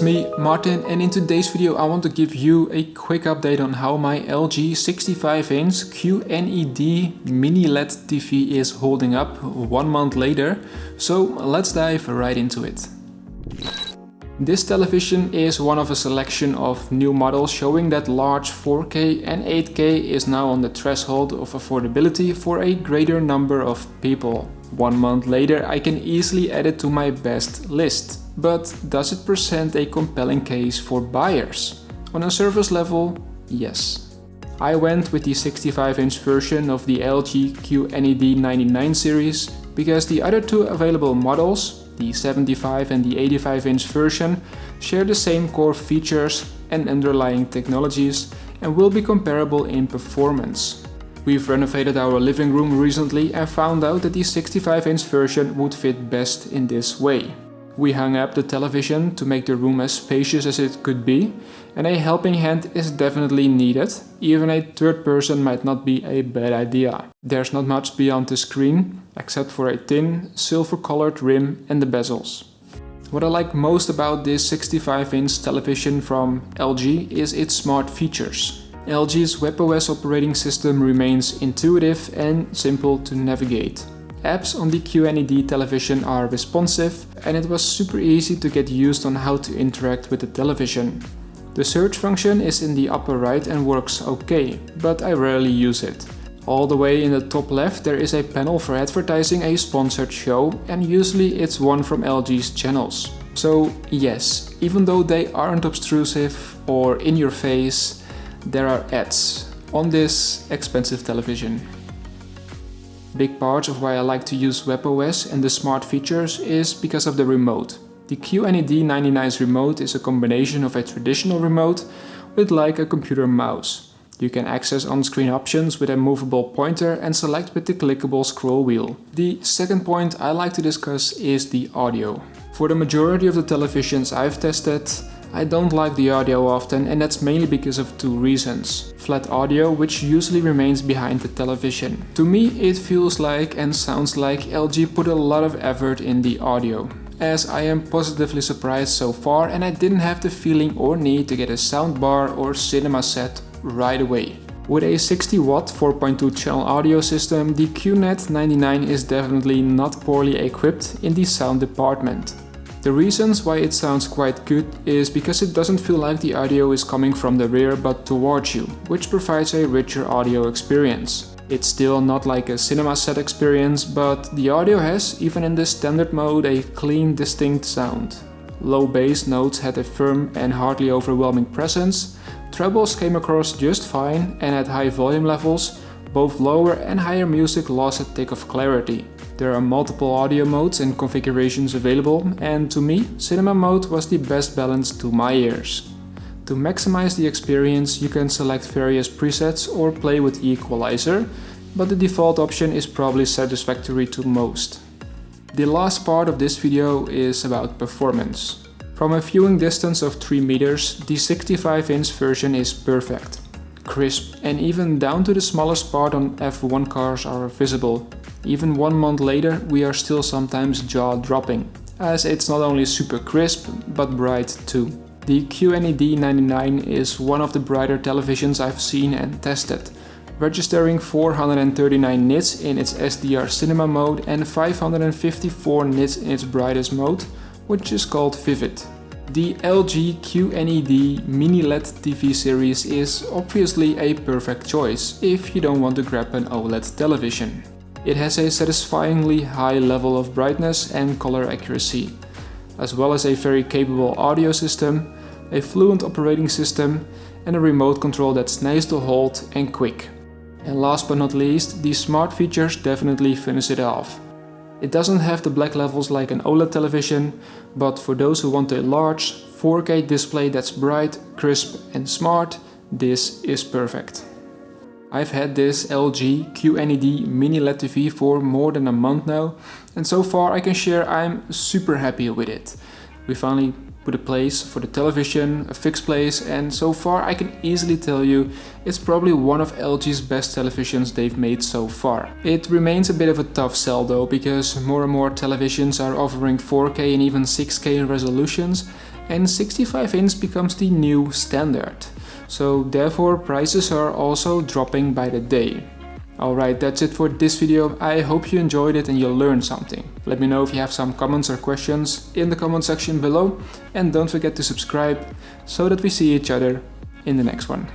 me, Martin, and in today's video I want to give you a quick update on how my LG 65-inch QNED mini LED TV is holding up 1 month later, so let's dive right into it. This television is one of a selection of new models showing that large 4K and 8K is now on the threshold of affordability for a greater number of people. 1 month later I can easily add it to my best list. But does it present a compelling case for buyers? On a surface level, yes. I went with the 65-inch version of the LG QNED 99 series because the other two available models, the 75 and the 85-inch version, share the same core features and underlying technologies and will be comparable in performance. We've renovated our living room recently and found out that the 65-inch version would fit best in this way. We hung up the television to make the room as spacious as it could be, and a helping hand is definitely needed. Even a third person might not be a bad idea. There's not much beyond the screen, except for a thin, silver-colored rim and the bezels. What I like most about this 65-inch television from LG is its smart features. LG's WebOS operating system remains intuitive and simple to navigate. Apps on the QNED television are responsive, and it was super easy to get used on how to interact with the television. The search function is in the upper right and works okay, but I rarely use it. All the way in the top left there is a panel for advertising a sponsored show, and usually it's one from LG's channels. So yes, even though they aren't obtrusive or in your face, there are ads on this expensive television. Big part of why I like to use WebOS and the smart features is because of the remote. The QNED 99's remote is a combination of a traditional remote with like a computer mouse. You can access on-screen options with a movable pointer and select with the clickable scroll wheel. The second point I like to discuss is the audio. For the majority of the televisions I've tested, I don't like the audio often, and that's mainly because of two reasons. Flat audio, which usually remains behind the television. To me it feels like and sounds like LG put a lot of effort in the audio. As I am positively surprised so far, and I didn't have the feeling or need to get a soundbar or cinema set right away. With a 60-watt 4.2 channel audio system, the QNED 99 is definitely not poorly equipped in the sound department. The reasons why it sounds quite good is because it doesn't feel like the audio is coming from the rear but towards you, which provides a richer audio experience. It's still not like a cinema set experience, but the audio has, even in the standard mode, a clean, distinct sound. Low bass notes had a firm and hardly overwhelming presence, trebles came across just fine, and at high volume levels, both lower and higher music lost a tick of clarity. There are multiple audio modes and configurations available, and to me, cinema mode was the best balance to my ears. To maximize the experience, you can select various presets or play with equalizer, but the default option is probably satisfactory to most. The last part of this video is about performance. From a viewing distance of 3 meters, the 65-inch version is perfect. Crisp, and even down to the smallest part on F1 cars are visible. Even 1 month later we are still sometimes jaw-dropping, as it's not only super crisp, but bright too. The QNED 99 is one of the brighter televisions I've seen and tested, registering 439 nits in its SDR cinema mode and 554 nits in its brightest mode, which is called Vivid. The LG QNED mini LED TV series is obviously a perfect choice if you don't want to grab an OLED television. It has a satisfyingly high level of brightness and color accuracy, as well as a very capable audio system, a fluent operating system, and a remote control that's nice to hold and quick. And last but not least, the smart features definitely finish it off. It doesn't have the black levels like an OLED television, but for those who want a large 4K display that's bright, crisp and smart, this is perfect. I've had this LG QNED mini LED TV for more than a month now, and so far I can share I'm super happy with it. We finally put a place for the television, a fixed place, and so far I can easily tell you it's probably one of LG's best televisions they've made so far. It remains a bit of a tough sell though, because more and more televisions are offering 4K and even 6K resolutions, and 65-inch becomes the new standard. So therefore prices are also dropping by the day. Alright, that's it for this video. I hope you enjoyed it and you learned something. Let me know if you have some comments or questions in the comment section below, and don't forget to subscribe so that we see each other in the next one.